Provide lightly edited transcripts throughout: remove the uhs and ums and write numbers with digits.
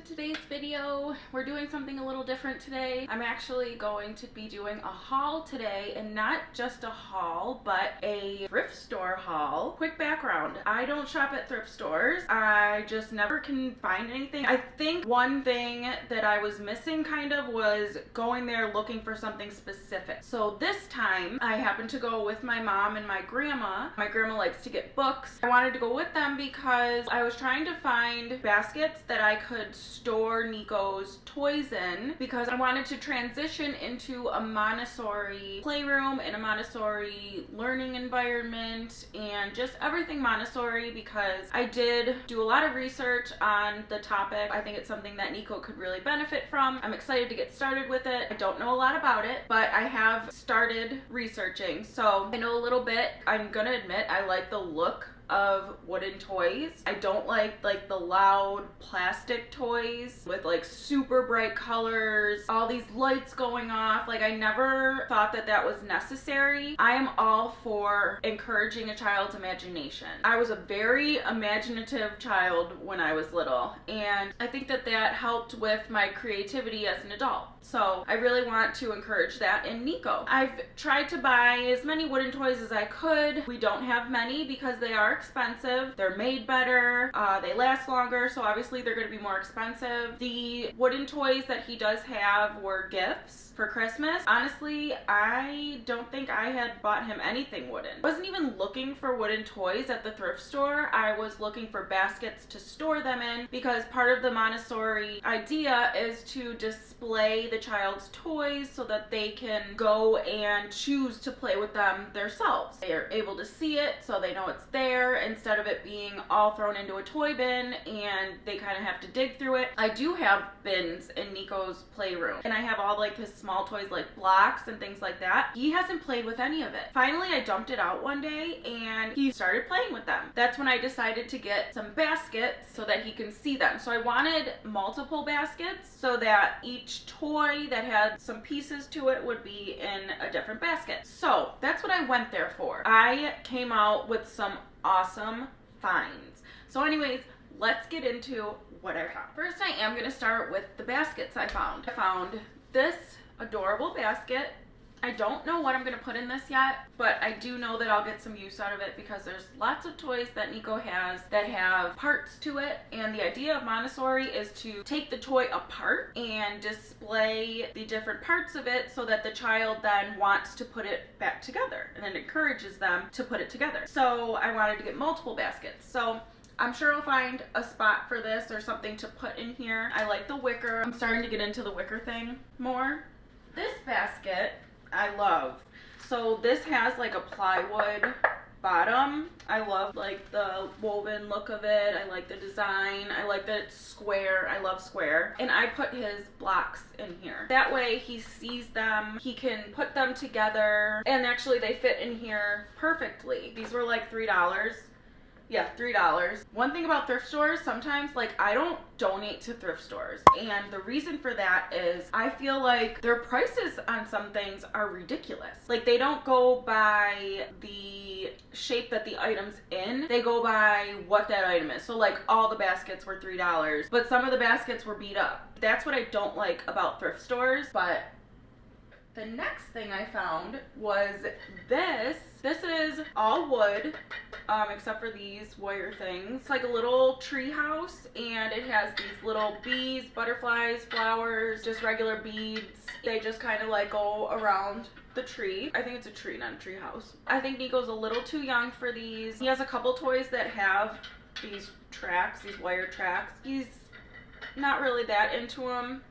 Today's video, we're doing something a little different today. I'm actually going to be doing a haul today, and not just a haul, but a thrift store haul. Quick background, I don't shop at thrift stores. I just never can find anything. I think one thing that I was missing kind of was going there looking for something specific. So this time I happened to go with my mom and my grandma. My grandma likes to get books. I wanted to go with them because I was trying to find baskets that I could store Nico's toys in, because I wanted to transition into a Montessori playroom and a Montessori learning environment and just everything Montessori, because I did do a lot of research on the topic. I think it's something that Nico could really benefit from. I'm excited to get started with it. I don't know a lot about it, but I have started researching, so I know a little bit. I'm gonna admit I like the look of wooden toys. I don't like the loud plastic toys with like super bright colors, all these lights going off. Like, I never thought that that was necessary. I am all for encouraging a child's imagination. I was a very imaginative child when I was little, and I think that that helped with my creativity as an adult. So I really want to encourage that in Nico. I've tried to buy as many wooden toys as I could. We don't have many because they are expensive. They're made better, they last longer, so obviously they're going to be more expensive. The wooden toys that he does have were gifts for Christmas. Honestly, I don't think I had bought him anything wooden. I wasn't even looking for wooden toys at the thrift store. I was looking for baskets to store them in, because part of the Montessori idea is to display the child's toys so that they can go and choose to play with them themselves. They are able to see it so they know it's there, instead of it being all thrown into a toy bin and they kind of have to dig through it. I do have bins in Nico's playroom, and I have all like his small toys like blocks and things like that. He hasn't played with any of it. Finally, I dumped it out one day and he started playing with them. That's when I decided to get some baskets so that he can see them. So I wanted multiple baskets so that each toy that had some pieces to it would be in a different basket. So that's what I went there for. I came out with some awesome finds. So anyways, let's get into what I found. First, I am going to start with the baskets I found. I found this adorable basket. I don't know what I'm going to put in this yet, but I do know that I'll get some use out of it because there's lots of toys that Nico has that have parts to it, and the idea of Montessori is to take the toy apart and display the different parts of it so that the child then wants to put it back together, and it encourages them to put it together. So I wanted to get multiple baskets. So I'm sure I'll find a spot for this or something to put in here. I like the wicker. I'm starting to get into the wicker thing more. This basket I love. So this has like a plywood bottom. I love like the woven look of it. I like the design. I like that it's square. I love square. And I put his blocks in here. That way he sees them, he can put them together, and actually they fit in here perfectly. These were like $3. Yeah, $3. One thing about thrift stores, sometimes like I don't donate to thrift stores, and the reason for that is I feel like their prices on some things are ridiculous. Like, they don't go by the shape that the item's in, they go by what that item is. So like all the baskets were $3, but some of the baskets were beat up. That's what I don't like about thrift stores. But the next thing I found was this. This is all wood, except for these wire things. It's like a little tree house, and it has these little bees, butterflies, flowers, just regular beads. They just kind of like go around the tree. I think it's a tree, not a tree house. I think Nico's a little too young for these. He has a couple toys that have these tracks, these wire tracks. He's not really that into them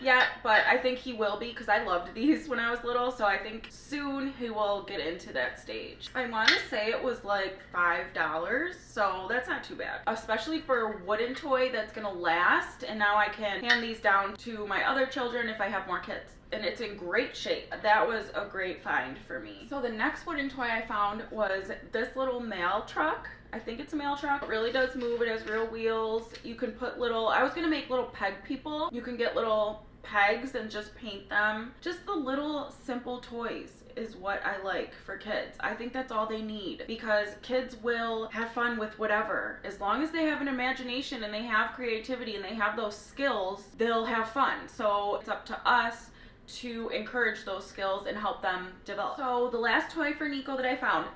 yet, but I think he will be, because I loved these when I was little, so I think soon he will get into that stage. I want to say it was like $5, so that's not too bad, especially for a wooden toy that's gonna last. And now I can hand these down to my other children if I have more kids, and it's in great shape. That was a great find for me. So the next wooden toy I found was this little mail truck. I think it's a mail truck. It really does move. It has real wheels. You can put little, I was gonna make little peg people. You can get little pegs and just paint them. Just the little simple toys is what I like for kids. I think that's all they need, because kids will have fun with whatever. As long as they have an imagination and they have creativity and they have those skills, they'll have fun. So it's up to us to encourage those skills and help them develop. So the last toy for Nico that I found,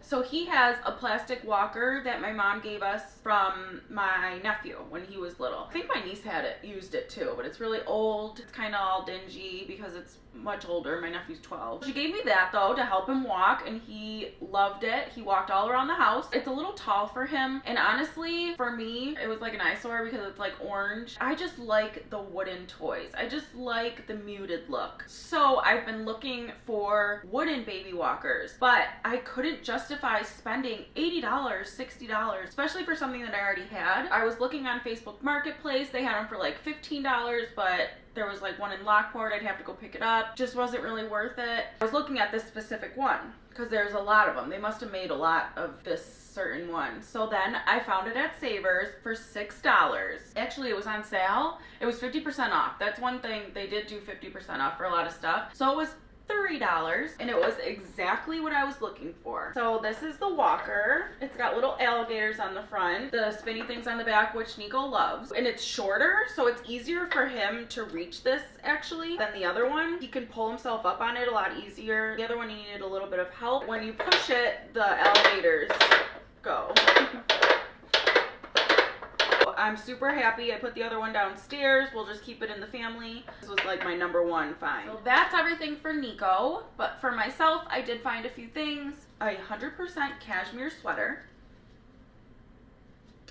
so he has a plastic walker that my mom gave us from my nephew when he was little. I think my niece had it, used it too, but it's really old. It's kind of all dingy because it's much older. My nephew's 12. She gave me that though to help him walk, and he loved it. He walked all around the house. It's a little tall for him, and honestly for me it was like an eyesore because it's like orange. I just like the wooden toys. I just like the muted look. So I've been looking for wooden baby walkers, but I couldn't justify spending $80, $60, especially for something that I already had. I was looking on Facebook Marketplace. They had them for like $15, but there was like one in Lockport. I'd have to go pick it up. Just wasn't really worth it. I was looking at this specific one because there's a lot of them. They must have made a lot of this certain one. So then I found it at Savers for $6. Actually, it was on sale. It was 50% off. That's one thing. They did do 50% off for a lot of stuff. So it was $3, and it was exactly what I was looking for. So this is the walker. It's got little alligators on the front, the spinny things on the back, which Nico loves, and it's shorter, so it's easier for him to reach this actually than the other one. He can pull himself up on it a lot easier. The other one, he needed a little bit of help. When you push it, the alligators go. I'm super happy. I put the other one downstairs. We'll just keep it in the family. This was like my #1 find. So that's everything for Nico. But for myself, I did find a few things. A 100% cashmere sweater.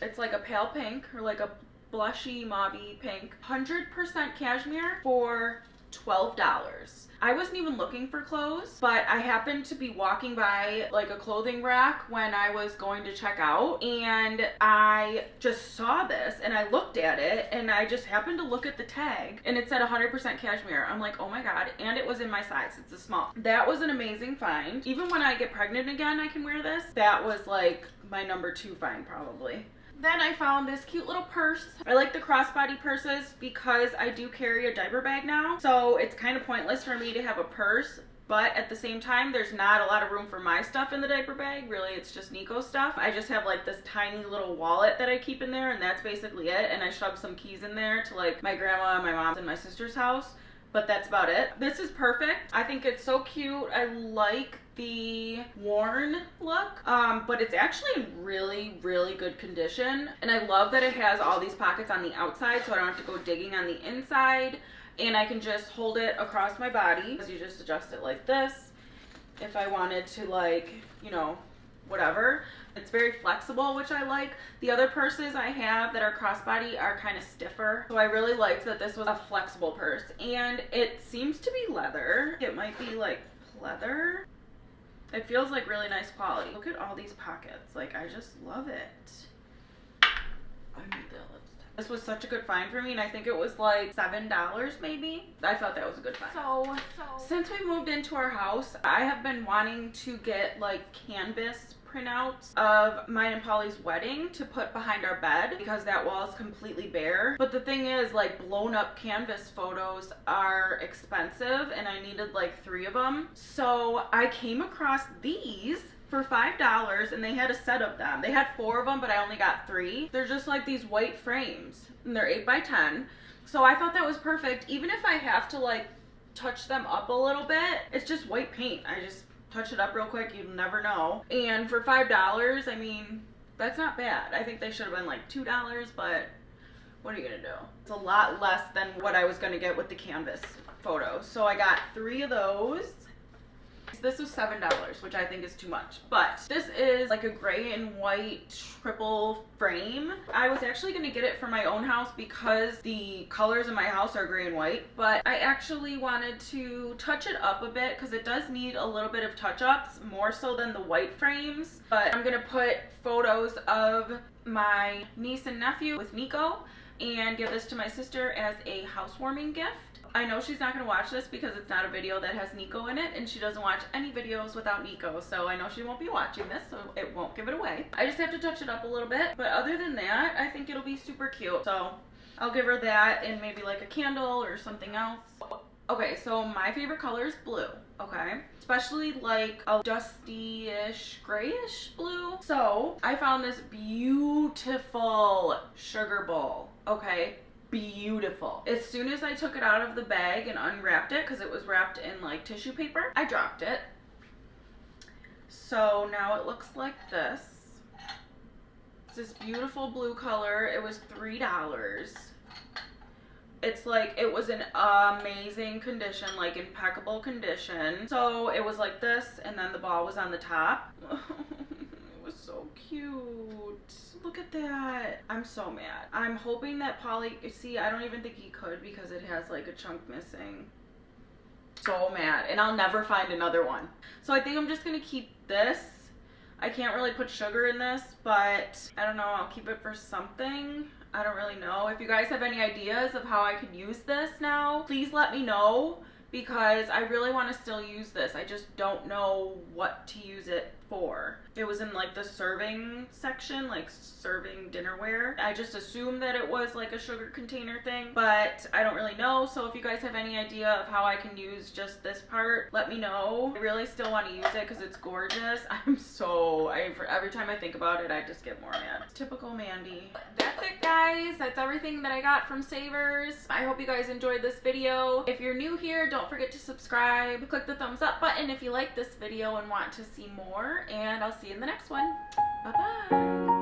It's like a pale pink or like a blushy mauvey pink. 100% cashmere for $12. I wasn't even looking for clothes, but I happened to be walking by like a clothing rack when I was going to check out, and I just saw this and I looked at it, and I just happened to look at the tag and it said 100% cashmere. I'm like, oh my god, and it was in my size. It's a small. That was an amazing find. Even when I get pregnant again, I can wear this. That was like my #2 find probably. Then I found this cute little purse. I like the crossbody purses because I do carry a diaper bag now. So it's kind of pointless for me to have a purse, but at the same time, there's not a lot of room for my stuff in the diaper bag. Really, it's just Nico's stuff. I just have like this tiny little wallet that I keep in there, and that's basically it. And I shove some keys in there to like my grandma, my mom's, and my sister's house. But that's about it. This is perfect. I think it's so cute. I like the worn look, but it's actually in really, really good condition. And I love that it has all these pockets on the outside, so I don't have to go digging on the inside. And I can just hold it across my body. You just adjust it like this. If I wanted to, like, you know, whatever. It's very flexible, which I like. The other purses I have that are crossbody are kind of stiffer. So I really liked that this was a flexible purse. And it seems to be leather. It might be like leather. It feels like really nice quality. Look at all these pockets. Like, I just love it. I need that lipstick. This was such a good find for me, and I think it was like $7 maybe. I thought that was a good find. So since we moved into our house, I have been wanting to get like canvas printouts of mine and Polly's wedding to put behind our bed because that wall is completely bare. But the thing is, like, blown up canvas photos are expensive, and I needed like 3 of them. So I came across these for $5, and they had a set of them. They had 4 of them, but I only got 3. They're just like these white frames, and they're 8 by 10. So I thought that was perfect. Even if I have to like touch them up a little bit, it's just white paint. I just touch it up real quick, you'll never know. And for $5, I mean, that's not bad. I think they should have been like $2, but what are you gonna do? It's a lot less than what I was gonna get with the canvas photos. So I got 3 of those. This was $7, which I think is too much, but this is like a gray and white triple frame. I was actually gonna get it for my own house because the colors in my house are gray and white, but I actually wanted to touch it up a bit because it does need a little bit of touch-ups, more so than the white frames. But I'm gonna put photos of my niece and nephew with Nico and give this to my sister as a housewarming gift. I know she's not going to watch this because it's not a video that has Nico in it, and she doesn't watch any videos without Nico, so I know she won't be watching this, so it won't give it away. I just have to touch it up a little bit, but other than that, I think it'll be super cute. So I'll give her that and maybe like a candle or something else. Okay, so my favorite color is blue, okay? Especially like a dusty-ish, grayish blue. So I found this beautiful sugar bowl, okay? Beautiful. As soon as I took it out of the bag and unwrapped it, because it was wrapped in like tissue paper, I dropped it. So now it looks like this. It's this beautiful blue color. It was $3. It's like, it was in amazing condition, like impeccable condition. So it was like this, and then the ball was on the top. It was so cute. Look at that. I'm so mad. I'm hoping that Polly, see, I don't even think he could because it has like a chunk missing. So mad. And I'll never find another one. So I think I'm just gonna keep this. I can't really put sugar in this, but I don't know, I'll keep it for something. I don't really know. If you guys have any ideas of how I could use this now, please let me know, because I really want to still use this. I just don't know what to use it for. It was in like the serving section, like serving dinnerware. I just assumed that it was like a sugar container thing, but I don't really know. So if you guys have any idea of how I can use just this part, let me know. I really still want to use it because it's gorgeous. Every time I think about it, I just get more mad. Typical Mandy. That's it, guys. That's everything that I got from Savers. I hope you guys enjoyed this video. If you're new here, don't forget to subscribe. Click the thumbs up button if you like this video and want to see more, and I'll see you in the next one. Bye-bye.